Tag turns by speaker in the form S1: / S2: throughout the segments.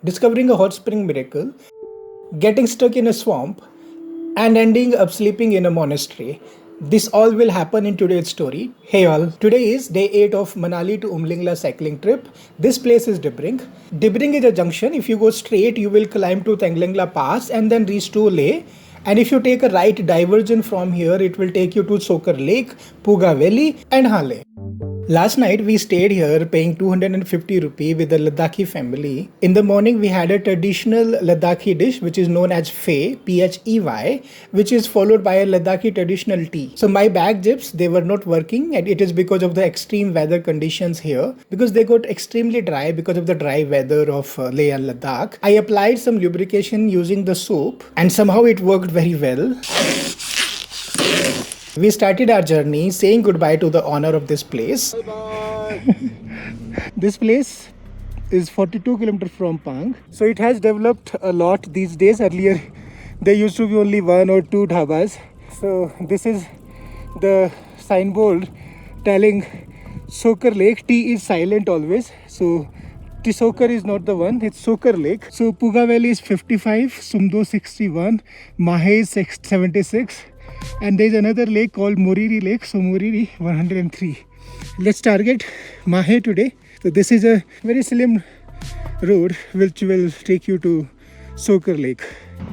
S1: discovering a hot spring miracle, getting stuck in a swamp, and ending up sleeping in a monastery. This all will happen in today's story. Hey all, today is day 8 of Manali to Umling cycling trip. This place is Debring. Debring is a junction. If you go straight, you will climb to Pologongla Pass and then reach to Leh. And if you take a right diversion from here, it will take you to Tsokar Lake, Puga Valley and Hale. Last night we stayed here paying 250 rupee with the Ladakhi family. In the morning we had a traditional Ladakhi dish which is known as Phey, Phey, which is followed by a Ladakhi traditional tea. So my bag zips, they were not working, and it is because of the extreme weather conditions here, because they got extremely dry because of the dry weather of Leh and Ladakh. I applied some lubrication using the soap and somehow it worked very well. We started our journey saying goodbye to the owner of this place. Bye-bye. This place is 42 kilometers from Pang. So it has developed a lot these days. Earlier there used to be only 1 or 2 dhabas. So this is the signboard telling Tsokar Lake. T is silent always. So Tsokar is not the one, it's Tsokar Lake. So Puga Valley is 55, Sumdo 61, Mahe is 76. And there is another lake called Moriri Lake, so Moriri 103. Let's target Mahe today. So this is a very slim road which will take you to Tsokar Lake.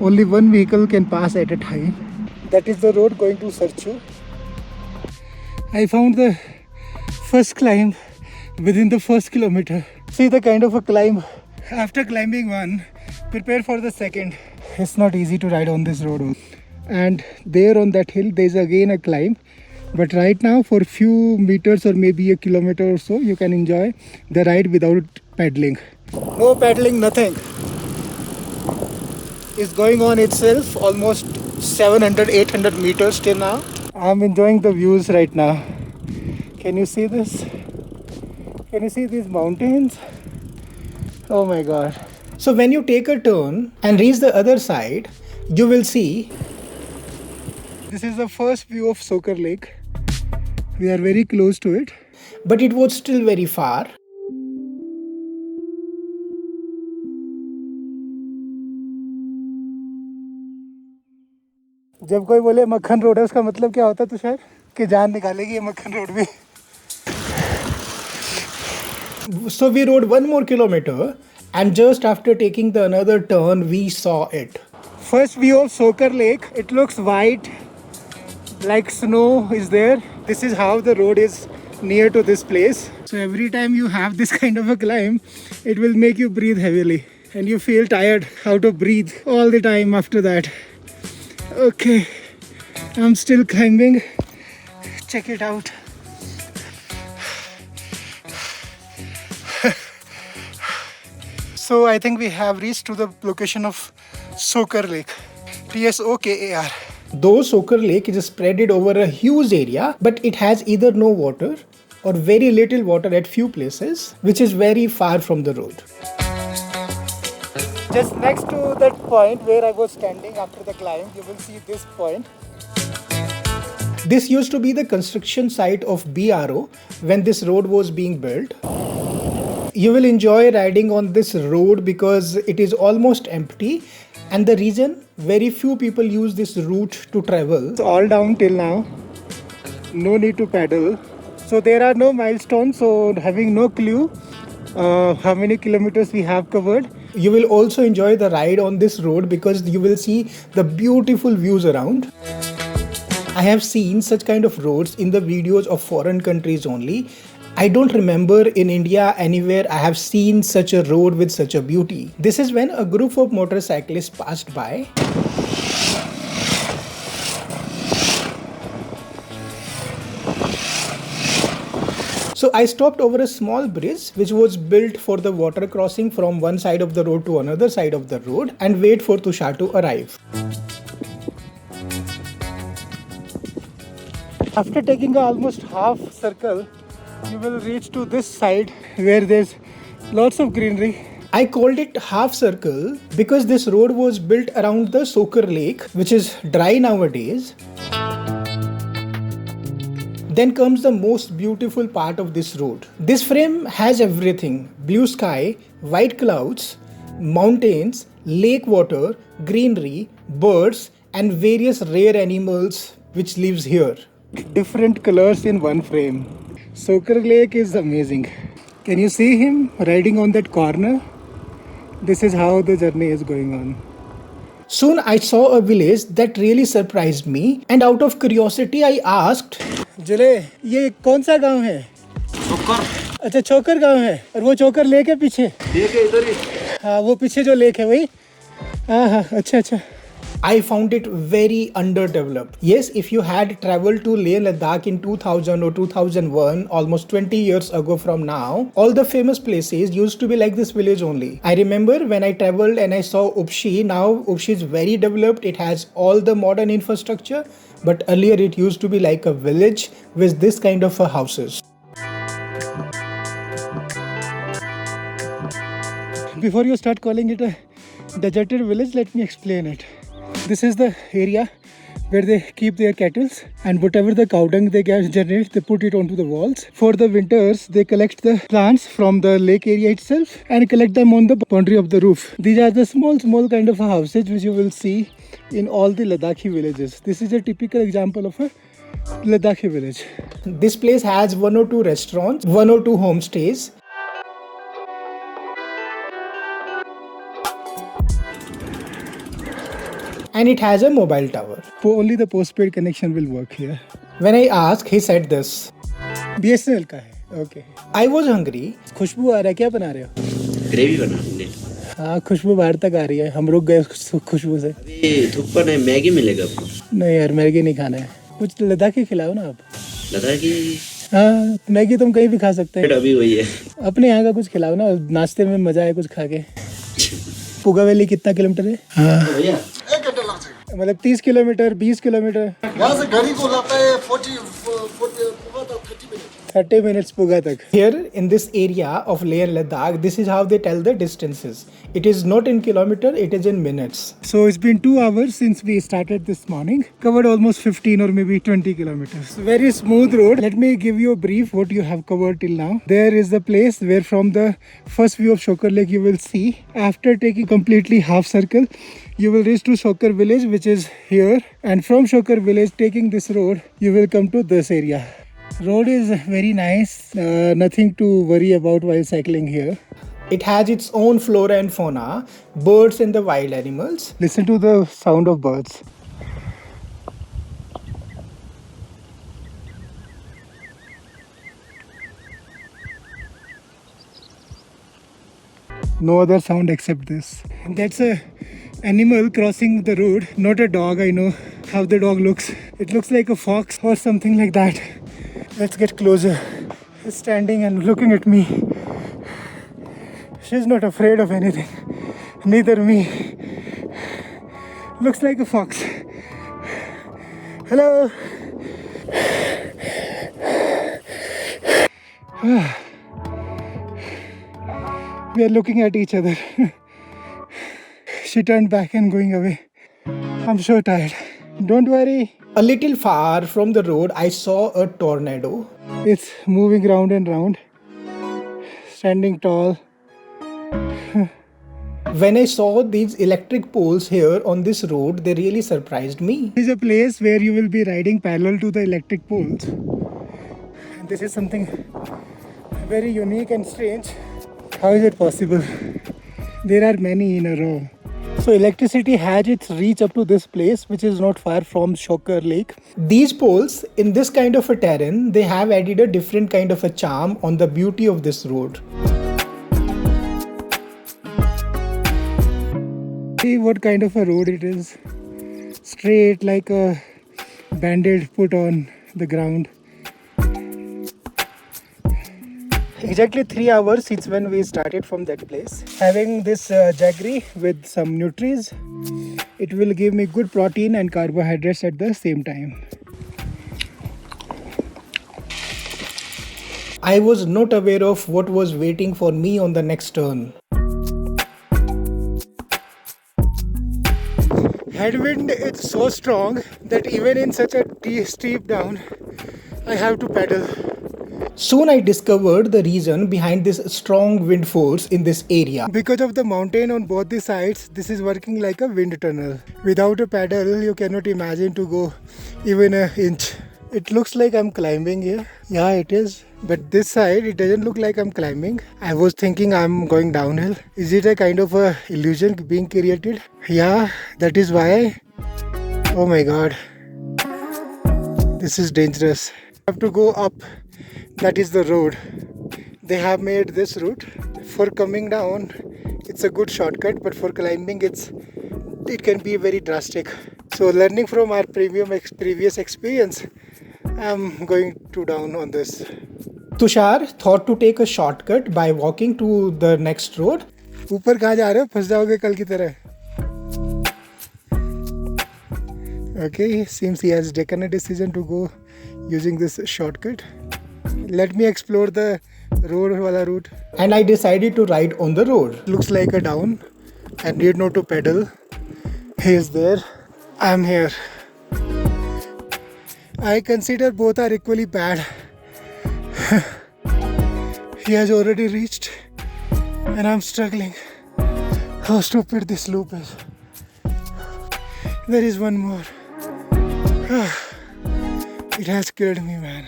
S1: Only one vehicle can pass at a time. That is the road going to Sarchu. I found the first climb within the first kilometer. See the kind of a climb. After climbing one, prepare for the second. It's not easy to ride on this road. And there on that hill there's again a climb, but right now for few meters or maybe a kilometer or so you can enjoy the ride without paddling. No paddling, nothing. It's going on itself, almost 700-800 meters till now. I'm enjoying the views right now. Can you see this? Can you see these mountains? Oh my god. So when you take a turn and reach the other side, you will see this is the first view of Tsokar Lake. We are very close to it, but it was still very far. जब कोई बोले मक्खन road है, उसका मतलब क्या होता है तुषार? कि जान निकालेगी ये मक्खन रोड भी. So we rode 1 more kilometer, and just after taking the another turn, we saw it. First view of Tsokar Lake. It looks white, like snow is there. This is how the road is near to this place. So every time you have this kind of a climb, it will make you breathe heavily and you feel tired how to breathe all the time after that. Okay, I'm still climbing. Check it out. So I think we have reached to the location of Tsokar Lake. Tsokar. Though Tsokar Lake is spread over a huge area, but it has either no water or very little water at few places, which is very far from the road. Just next to that point where I was standing after the climb, you will see this point. This used to be the construction site of BRO when this road was being built. You will enjoy riding on this road because it is almost empty, and the reason, very few people use this route to travel. It's all down till now, no need to paddle. So there are no milestones, so having no clue how many kilometers we have covered. You will also enjoy the ride on this road because you will see the beautiful views around. I have seen such kind of roads in the videos of foreign countries only. I don't remember in India anywhere I have seen such a road with such a beauty. This is when a group of motorcyclists passed by. So I stopped over a small bridge which was built for the water crossing from one side of the road to another side of the road and wait for Tushar to arrive. After taking almost half circle, you will reach to this side where there's lots of greenery. I called it half circle because this road was built around the Tsokar Lake, which is dry nowadays. Then comes the most beautiful part of this road. This frame has everything: blue sky, white clouds, mountains, lake water, greenery, birds, and various rare animals which lives here. Different colors in one frame. Tsokar Lake is amazing. Can you see him riding on that corner? This is how the journey is going on. Soon I saw a village that really surprised me, and out of curiosity I asked, जुले ये कौन सा गांव है? चोकर. अच्छा चोकर गांव है और वो चोकर लेक है पीछे. लेक है इधर ही. हाँ वो पीछे जो लेक है वही. हाँ हाँ अच्छा अच्छा. I found it very underdeveloped. Yes, if you had traveled to Leh Ladakh in 2000 or 2001, almost 20 years ago from now, all the famous places used to be like this village only. I remember when I traveled and I saw Upshi. Now Upshi is very developed. It has all the modern infrastructure, but earlier it used to be like a village with this kind of houses. Before you start calling it a deserted village, let me explain it. This is the area where they keep their cattle, and whatever the cow dung they generate, they put it onto the walls. For the winters, they collect the plants from the lake area itself and collect them on the boundary of the roof. These are the small kind of houses which you will see in all the Ladakhi villages. This is a typical example of a Ladakhi village. This place has 1 or 2 restaurants, 1 or 2 homestays. And it has a mobile tower. Only the postpaid connection will work here. When I asked, he said this. BSNL का है. Okay. I was hungry. खुशबू आ रहा है, क्या बना रहे हो? Gravy बना हमने. हाँ खुशबू बाहर तक आ रही है. हम रुक गए खुशबू से. अभी थुप्पा नहीं, मैगी मिलेगा आपको. नहीं यार मैगी नहीं खाना है. कुछ लद्दाखी खिलाओ ना आप. लद्दाखी? हाँ मैगी तुम कहीं भी खा सकते हैं. अभी वही है. अपने यहाँ का कुछ खिलाओ ना, नाश्ते में मजा है कुछ खा के. पुगा वैली कितना किलोमीटर है? हाँ भैया मतलब 30 किलोमीटर 20 किलोमीटर यहाँ से गाड़ी को लाता है 30 minutes पुगा तक. Here in this area of Leh and Ladakh, this is how they tell the distances. It is not in kilometer, it is in minutes. So it's been 2 hours since we started this morning. Covered almost 15 or maybe 20 kilometers. Very smooth road. Let me give you a brief what you have covered till now. There is the place where from the first view of Tsokar Lake you will see. After taking completely half circle, you will reach to Tsokar village, which is here. And from Tsokar village, taking this road, you will come to this area. Road is very nice, nothing to worry about while cycling here. It has its own flora and fauna, birds and the wild animals. Listen to the sound of birds. No other sound except this. That's a animal crossing the road, not a dog. I know how the dog looks. It looks like a fox or something like that. Let's get closer. She's standing and looking at me. She's not afraid of anything. Neither me. Looks like a fox. Hello. We are looking at each other. She turned back and going away. I'm so tired. Don't worry. A little far from the road, I saw a tornado. It's moving round and round, standing tall. When I saw these electric poles here on this road, they really surprised me. This is a place where you will be riding parallel to the electric poles. This is something very unique and strange. How is it possible? There are many in a row. So electricity has its reach up to this place, which is not far from Tsokar Lake. These poles, in this kind of a terrain, they have added a different kind of a charm on the beauty of this road. See what kind of a road it is. Straight like a band-aid put on the ground. Exactly 3 hours since when we started from that place. Having this jaggery with some nutrients, it will give me good protein and carbohydrates at the same time. I was not aware of what was waiting for me on the next turn. Headwind is so strong that even in such a steep down, I have to pedal. Soon I discovered the reason behind this strong wind force in this area. Because of the mountain on both the sides, this is working like a wind tunnel. Without a paddle, you cannot imagine to go even an inch. It looks like I'm climbing here. Yeah, it is. But this side, it doesn't look like I'm climbing. I was thinking I'm going downhill. Is it a kind of a illusion being created? Yeah, that is why. Oh my god. This is dangerous. I have to go up. That is the road. They have made this route. For coming down, it's a good shortcut, but for climbing, it can be very drastic. So learning from our previous experience, I'm going to down on this. Tushar thought to take a shortcut by walking to the next road. ऊपर कहाँ जा रहे हो? फंस जाओगे कल की तरह. Okay, seems he has taken a decision to go using this shortcut. Let me explore the road wala route. And I decided to ride on the road. Looks like a down. I need not to pedal. He is there. I am here. I consider both are equally bad. He has already reached and I'm struggling. How stupid this loop is. There is one more. It has killed me, man.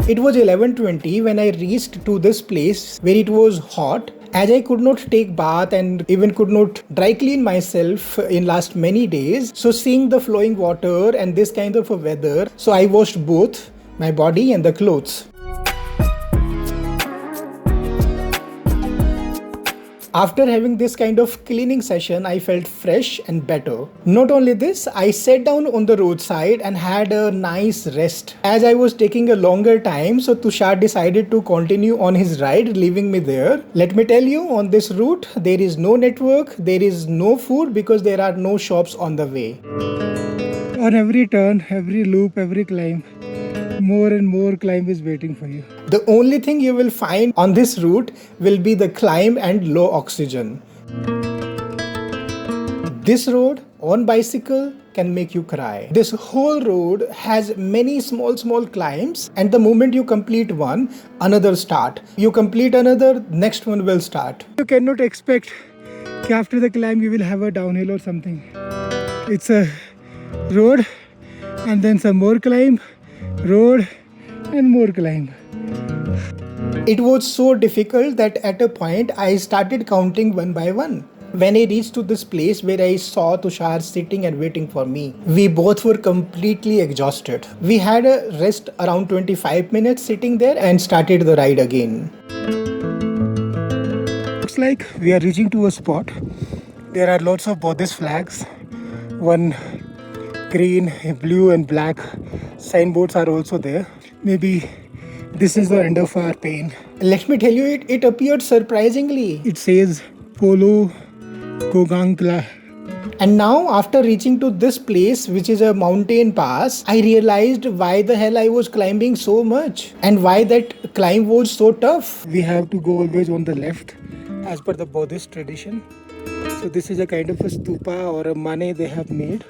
S1: It was 11:20 when I reached to this place where it was hot. As I could not take bath and even could not dry clean myself in last many days. So seeing the flowing water and this kind of a weather, so I washed both my body and the clothes. After having this kind of cleaning session, I felt fresh and better. Not only this, I sat down on the roadside and had a nice rest. As I was taking a longer time, so Tushar decided to continue on his ride, leaving me there. Let me tell you, on this route, there is no network, there is no food because there are no shops on the way. On every turn, every loop, every climb, more and more climb is waiting for you. The only thing you will find on this route will be the climb and low oxygen. This road on bicycle can make you cry. This whole road has many small climbs, and the moment you complete one, another start. You complete another, next one will start. You cannot expect that after the climb you will have a downhill or something. It's a road and then some more climb, road and more climb. It was so difficult that at a point I started counting one by one. When I reached to this place where I saw Tushar sitting and waiting for me, we both were completely exhausted. We had a rest around 25 minutes sitting there and started the ride again. Looks like we are reaching to a spot. There are lots of Buddhist flags. One green, blue and black signboards are also there. Maybe this is the end of our pain. Let me tell you, it appeared surprisingly. It says Pologongla. And now after reaching to this place, which is a mountain pass, I realized why the hell I was climbing so much and why that climb was so tough. We have to go always on the left as per the Buddhist tradition. So this is a kind of a stupa or a Mahe they have made.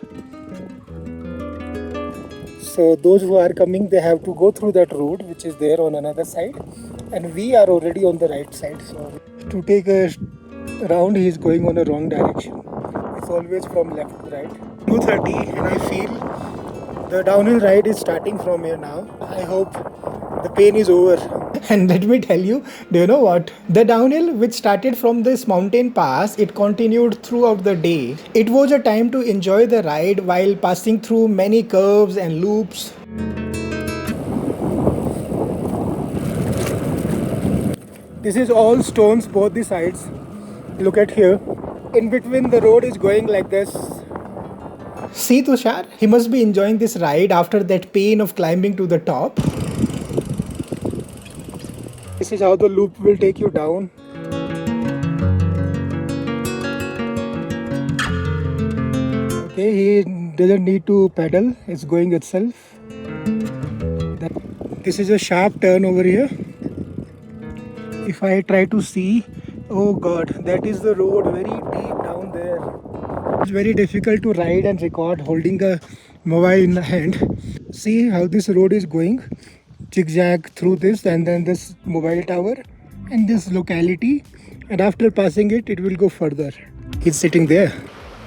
S1: So those who are coming, they have to go through that road which is there on another side, and we are already on the right side. So to take a round, he is going on a wrong direction. It's always from left to right. 2:30 and I feel the downhill ride is starting from here now. I hope the pain is over. And let me tell you, do you know what? The downhill which started from this mountain pass, it continued throughout the day. It was a time to enjoy the ride while passing through many curves and loops. This is all stones both the sides. Look at here. In between the road is going like this. See Tushar, he must be enjoying this ride after that pain of climbing to the top. This is how the loop will take you down. Okay, he doesn't need to pedal, it's going itself. This is a sharp turn over here. If I try to see, oh god, that is the road very deep down there. It's very difficult to ride and record holding a mobile in the hand. See how this road is going. zigzag through this and then this mobile tower and this locality, and after passing it, it will go further. He's sitting there.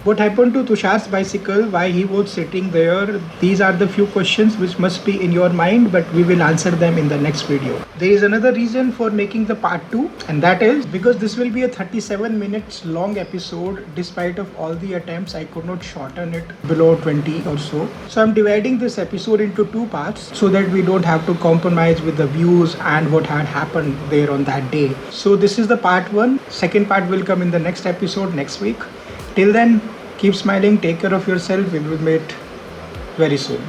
S1: What happened to Tushar's bicycle? Why he was sitting there? These are the few questions which must be in your mind, but we will answer them in the next video. There is another reason for making the part 2, and that is because this will be a 37 minutes long episode. Despite of all the attempts, I could not shorten it below 20 or so. So I'm dividing this episode into 2 parts so that we don't have to compromise with the views and what had happened there on that day. So this is the part 1. Second part will come in the next episode next week. Till then, keep smiling, take care of yourself. We will meet very soon.